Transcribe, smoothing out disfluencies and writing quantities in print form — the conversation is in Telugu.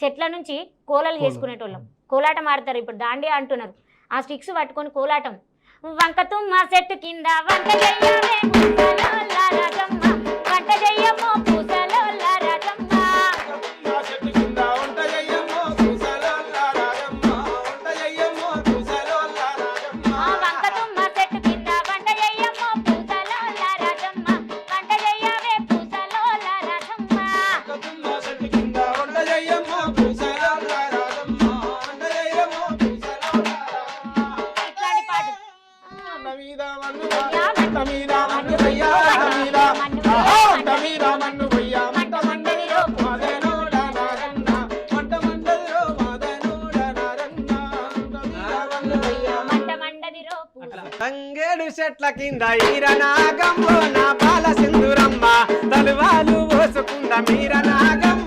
చెట్ల నుంచి కోలలు చేసుకునేటోళ్ళం. కోలాటం ఆడతారు ఇప్పుడు, దాండియా అంటున్నారు. ఆ స్టిక్స్ పట్టుకొని కోలాటం. వంక తుమ్మ చెట్టు కింద వంట చెయ్యవే పూసలోల్ల రాజమ్మ, వంట చెయ్యమ్మో పూసలోల్ల రాజమ్మ. వంక తుమ్మ చెట్టు కింద వంట చెయ్యమ్మో పూసలోల్ల రాజమ్మ, వంట చెయ్యవే పూసలోల్ల రాజమ్మ. ఇట్లాంటి పాట. తంగేడు చెట్ల కింద ఈరనాగంలో నా బాల సింధురమ్మ, తలువాలు పోసుకుంద మీరనాగమ్మ.